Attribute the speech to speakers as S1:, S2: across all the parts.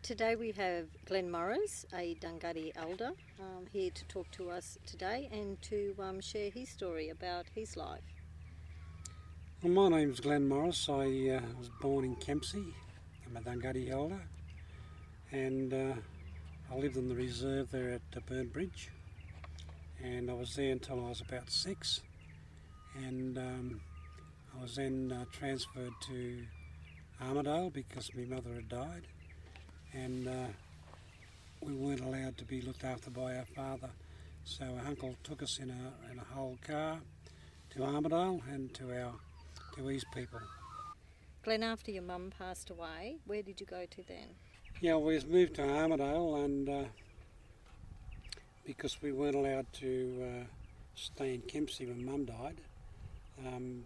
S1: Today we have Glen Morris, a Dunghutti elder, here to talk to us today and to share his story about his life.
S2: Well, my name's Glen Morris. I was born in Kempsey. I'm a Dunghutti elder, and I lived on the reserve there at Burnbridge, and I was there until I was about 6, and I was then transferred to Armidale because my mother had died, and we weren't allowed to be looked after by our father, so our uncle took us in a whole car to Armidale and to his people.
S1: Glen, after your mum passed away, where did you go to then?
S2: Yeah, we moved to Armidale, and because we weren't allowed to stay in Kempsey when Mum died,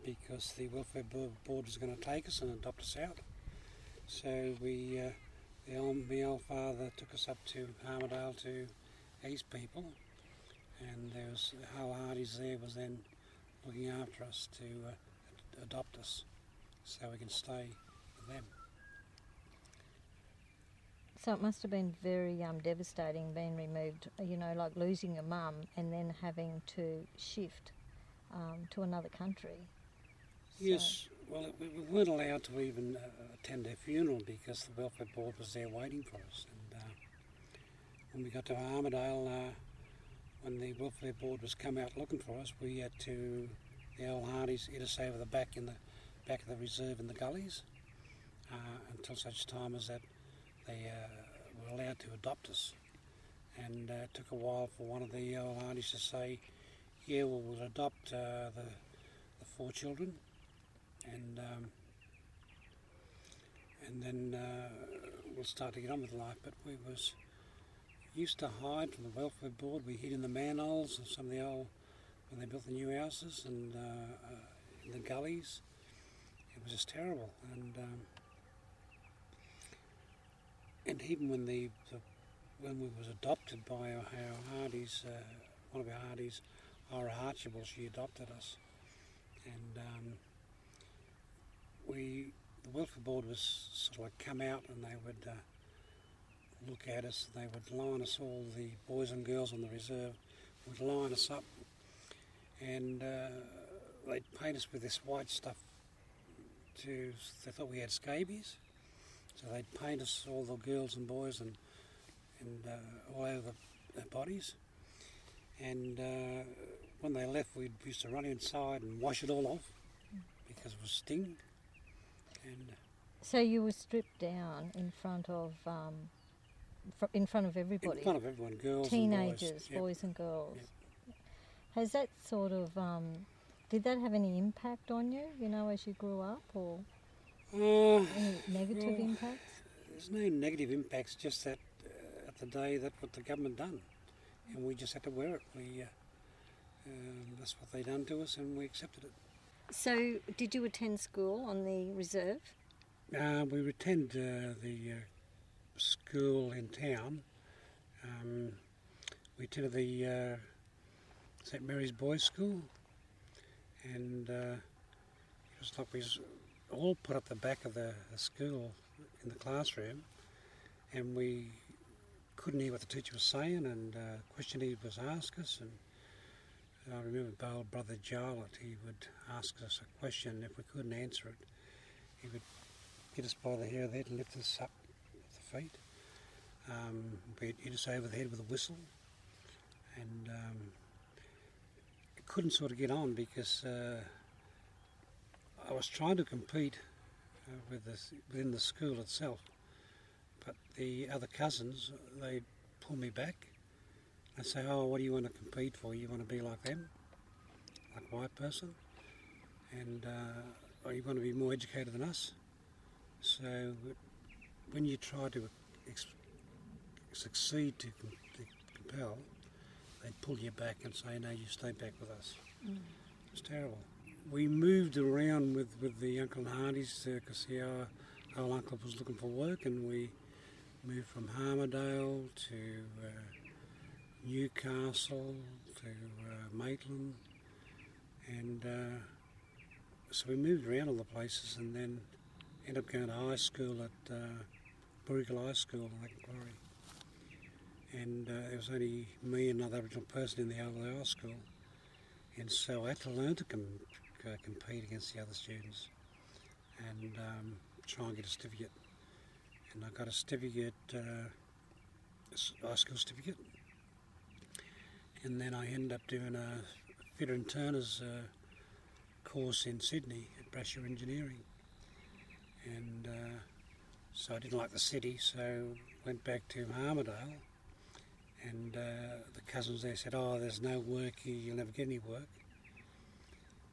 S2: because the welfare board was going to take us and adopt us out. So my old father took us up to Armidale to his people, and there was Hal Hardy's there was then looking after us to adopt us so we can stay with them.
S1: So it must have been very devastating being removed, like losing your mum and then having to shift to another country.
S2: Yes, well, we weren't allowed to even attend her funeral because the welfare board was there waiting for us. And when we got to Armidale, when the welfare board was come out looking for us, we had to, the old Hardys hit us over the back in the back of the reserve in the gullies until such time as that they were allowed to adopt us. And it took a while for one of the old Hardys to say, yeah, well, we'll adopt the 4 children, and then we'll start to get on with life. But we was used to hide from the welfare board. We hid in the manholes of some of the old, when they built the new houses, and in the gullies. It was just terrible. And even when when we was adopted by our Hardys, one of our Hardys, Ira Archibald, she adopted us, and the welfare board was sort of like come out, and they would look at us. They would line us, all the boys and girls on the reserve would line us up, and they'd paint us with this white stuff. They thought we had scabies, so they'd paint us, all the girls and boys, and all over their bodies. And when they left, we used to run inside and wash it all off because it was sting. And
S1: so you were stripped down in front of everybody.
S2: In front of everyone, girls,
S1: teenagers,
S2: and boys.
S1: Boys and girls.
S2: Yep.
S1: Has that sort of did that have any impact on you? As you grew up, or any negative impacts?
S2: There's no negative impacts. Just that at the day, that's what the government done. And we just had to wear it. That's what they done to us, and we accepted it.
S1: So, did you attend school on the reserve?
S2: We attended the school in town. We attended the St Mary's Boys' School, and it was like we was all put up the back of the school in the classroom, and we couldn't hear what the teacher was saying, and question he was ask us, and I remember Brother Jarlett, he would ask us a question, and if we couldn't answer it, he would get us by the hair of the head and lift us up with the feet. He'd hit us over the head with a whistle, and it couldn't sort of get on because I was trying to compete within the school itself, but the other cousins, they'd pull me back and say, oh, what do you want to compete for? You want to be like them, like a white person? And or you want to be more educated than us? So when you try to succeed to compel, they'd pull you back and say, no, you stay back with us. It was terrible. We moved around with the Uncle and Hardys because our old uncle was looking for work, and we moved from Armidale to Newcastle to Maitland, and so we moved around all the places, and then ended up going to high school at parochial high school in Lake Macquarie. And there was only me and another Aboriginal person in the overlay high school. And so I had to learn to compete against the other students and try and get a certificate. And I got a certificate, high school certificate. And then I ended up doing a fitter and turner's course in Sydney at Brasher Engineering. And so I didn't like the city, so went back to Armidale. And the cousins there said, "Oh, there's no work here, you'll never get any work."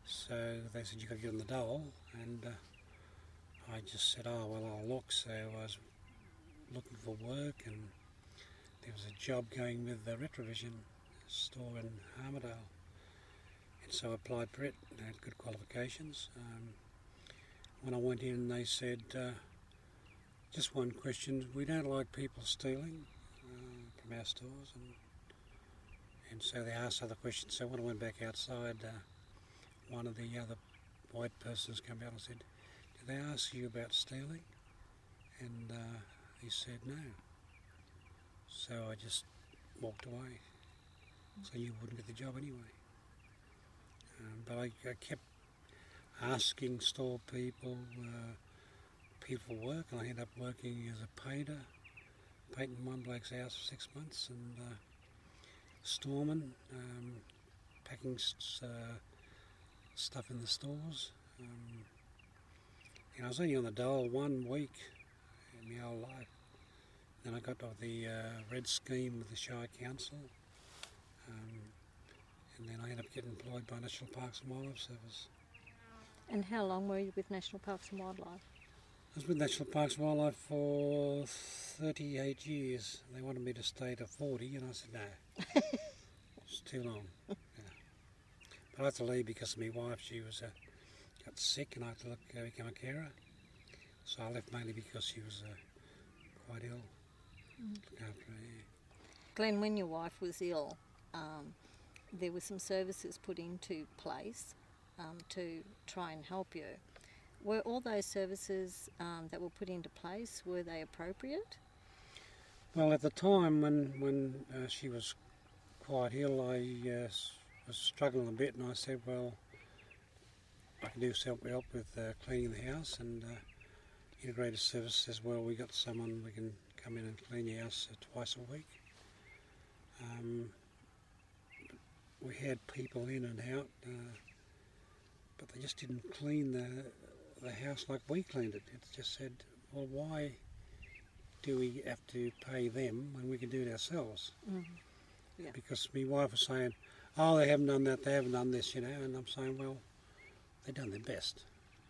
S2: So they said, "You've got to get on the dole." And I just said, "Oh, well, I'll look." So I was looking for work, and there was a job going with the Retrovision store in Armidale. And so I applied for it, and had good qualifications. When I went in, they said, just one question, "We don't like people stealing from our stores." And so they asked other questions. So when I went back outside, one of the other white persons came out and said, "Did they ask you about stealing?" And he said no. So I just walked away. So you wouldn't get the job anyway. But I kept asking store people for work, and I ended up working as a painter, painting one bloke's house for 6 months, and storeman, packing stuff in the stores. And I was only on the dole 1 week in my whole life. Then I got off the red scheme with the Shire Council, and then I ended up getting employed by National Parks and Wildlife Service.
S1: And how long were you with National Parks and Wildlife?
S2: I was with National Parks and Wildlife for 38 years. They wanted me to stay to 40, and I said no. It's too long. Yeah. But I had to leave because of my wife. She was got sick, and I had to become a carer. So I left mainly because she was quite ill. Look after her, yeah.
S1: Glen, when your wife was ill, there were some services put into place to try and help you. Were all those services that were put into place, were they appropriate?
S2: Well, at the time when she was quite ill, I was struggling a bit, and I said, well, I can do help with cleaning the house, and integrated service as well. We got someone we can come in and clean your house twice a week. We had people in and out, but they just didn't clean the house like we cleaned it. It just said, well, why do we have to pay them when we can do it ourselves? Yeah. Because my wife was saying, oh, they haven't done that, they haven't done this, and I'm saying, well, they've done their best,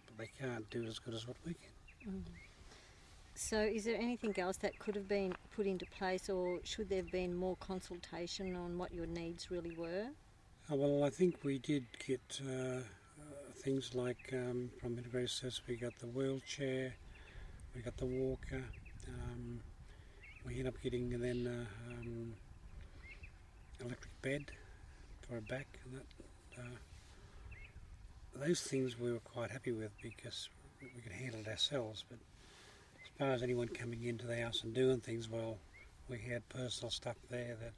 S2: but they can't do as good as what we can.
S1: So is there anything else that could have been put into place, or should there have been more consultation on what your needs really were?
S2: Well, I think we did get things like from integrated service, we got the wheelchair, we got the walker, we ended up getting then electric bed for a back, and that, those things we were quite happy with because we could handle it ourselves. But as far as anyone coming into the house and doing things, well, we had personal stuff there that,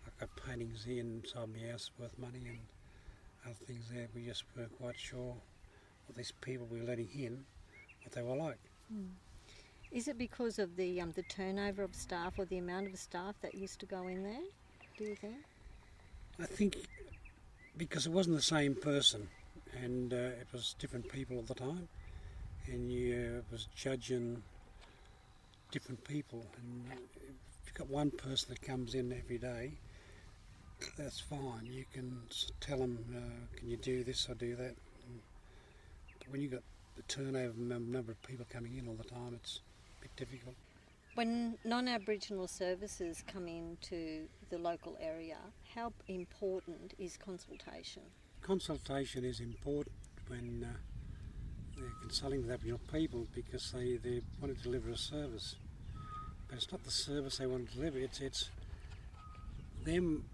S2: like got paintings inside my house worth money and other things there. We just weren't quite sure what these people we were letting in, what they were like.
S1: Is it because of the turnover of staff or the amount of staff that used to go in there, do you think?
S2: I think because it wasn't the same person, and it was different people all the time, and you was judging different people. And if you've got one person that comes in every day, that's fine. You can tell them, can you do this or do that? But when you've got the turnover number of people coming in all the time, it's a bit difficult.
S1: When non-Aboriginal services come into the local area, how important is consultation?
S2: Consultation is important when they're consulting with Aboriginal people because they want to deliver a service. But it's not the service they want to deliver, it's them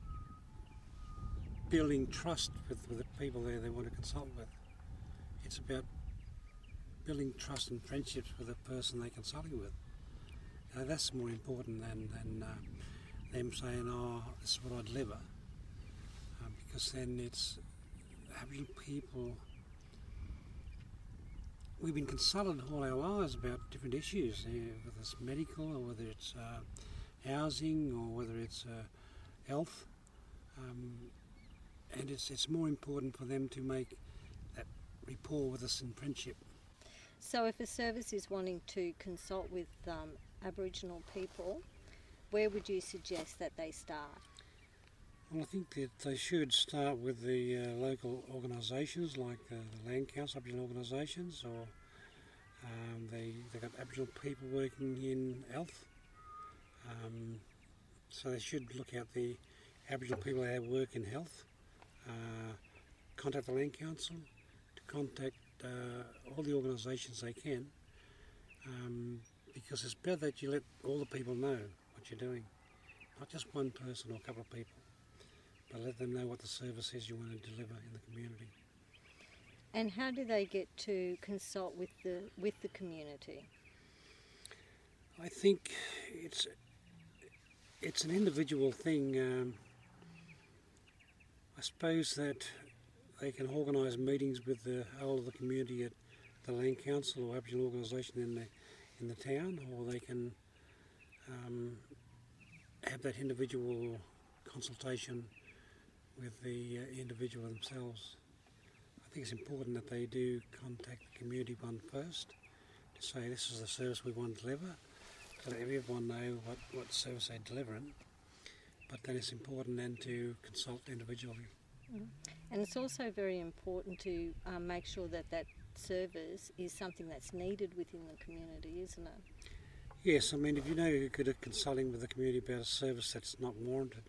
S2: building trust with the people there they want to consult with. It's about building trust and friendships with the person they're consulting with. that's more important than them saying, oh, this is what I deliver. Because then it's Aboriginal people. We've been consulted all our lives about different issues, whether it's medical or whether it's housing or whether it's health. And it's more important for them to make that rapport with us in friendship.
S1: So if a service is wanting to consult with Aboriginal people, where would you suggest that they start?
S2: Well, I think that they should start with the local organisations like the Land Council, Aboriginal organisations, or they've got Aboriginal people working in health. So they should look at the Aboriginal people that work in health, contact the Land Council, to contact all the organisations they can, because it's better that you let all the people know what you're doing, not just one person or a couple of people, but let them know what the service is you want to deliver in the community.
S1: And how do they get to consult with the community?
S2: I think it's an individual thing. I suppose that they can organise meetings with the whole of the community at the Land Council or Aboriginal organisation in the town, or they can have that individual consultation with the individual themselves. I think it's important that they do contact the community one first to say this is the service we want to deliver, to let everyone know what service they're delivering. But then it's important then to consult individually.
S1: And it's also very important to make sure that that service is something that's needed within the community, isn't it?
S2: Yes, I mean, if you know you're good at consulting with the community about a service that's not warranted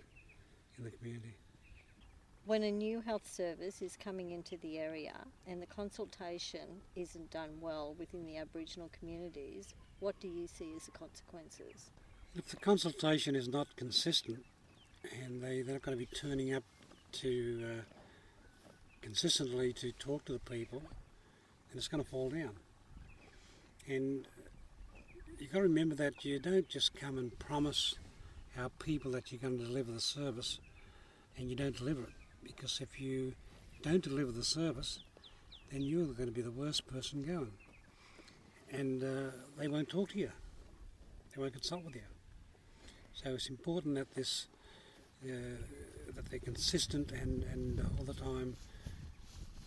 S2: in the community.
S1: When a new health service is coming into the area and the consultation isn't done well within the Aboriginal communities, what do you see as the consequences?
S2: If the consultation is not consistent and they're not going to be turning up to consistently to talk to the people, then it's going to fall down. And you've got to remember that you don't just come and promise our people that you're going to deliver the service and you don't deliver it. Because if you don't deliver the service, then you're going to be the worst person going. And they won't talk to you. They won't consult with you. So it's important that that they're consistent and all the time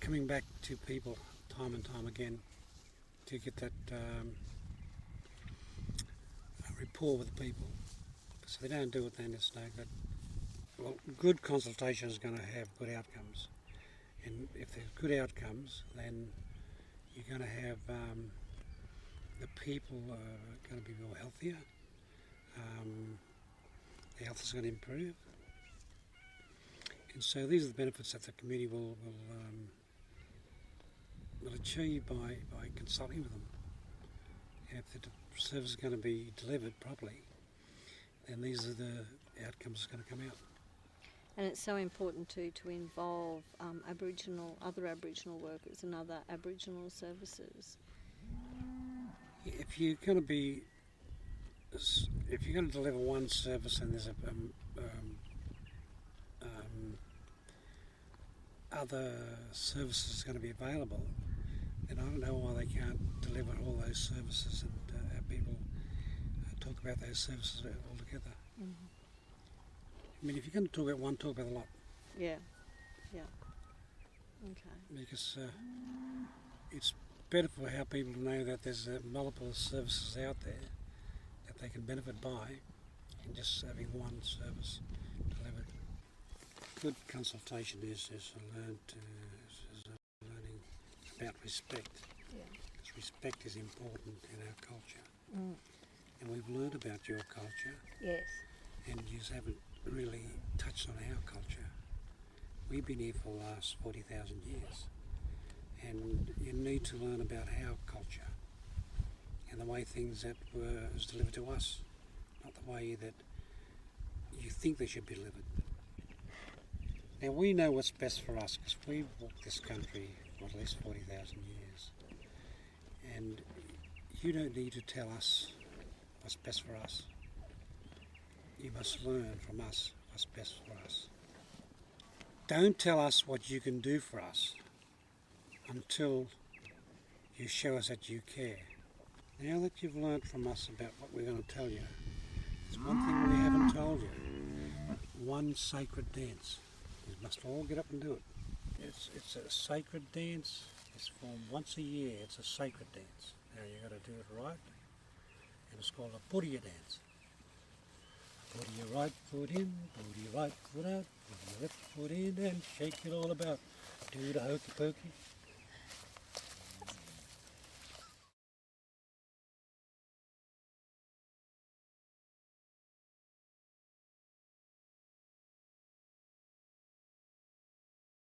S2: coming back to people time and time again to get that rapport with the people. So if they don't do it, then it's no good. Well, good consultation is going to have good outcomes, and if there's good outcomes, then you're going to have the people are going to be more healthier. The health is going to improve, and so these are the benefits that the community will achieve by consulting with them. And if the service is going to be delivered properly, then these are the outcomes that's going to come out.
S1: And it's so important to involve other Aboriginal workers and other Aboriginal services.
S2: If you're going to deliver one service and there's other services going to be available, then I don't know why they can't deliver all those services and have people talk about those services all together. Mm-hmm. I mean, if you're going to talk about one, talk about a lot.
S1: Yeah. Okay.
S2: Because it's better for our people to know that there's multiple services out there that they can benefit by, and just having one service delivered. Good consultation is learning about respect.
S1: Yeah.
S2: Because respect is important in our culture. Mm. And we've learned about your culture.
S1: Yes.
S2: And you haven't really touched on our culture. We've been here for the last 40,000 years, and you need to learn about our culture and the way things that was delivered to us, not the way that you think they should be delivered. Now we know what's best for us because we've walked this country for at least 40,000 years, and you don't need to tell us what's best for us. You must learn from us what's best for us. Don't tell us what you can do for us until you show us that you care. Now that you've learnt from us about what we're going to tell you, there's one thing we haven't told you. One sacred dance. You must all get up and do it. It's a sacred dance. It's formed once a year. It's a sacred dance. Now you've got to do it right. And it's called a Buddha dance. Put your right foot in, put your right foot out, put your left foot in and shake it all about. Do the hokey pokey.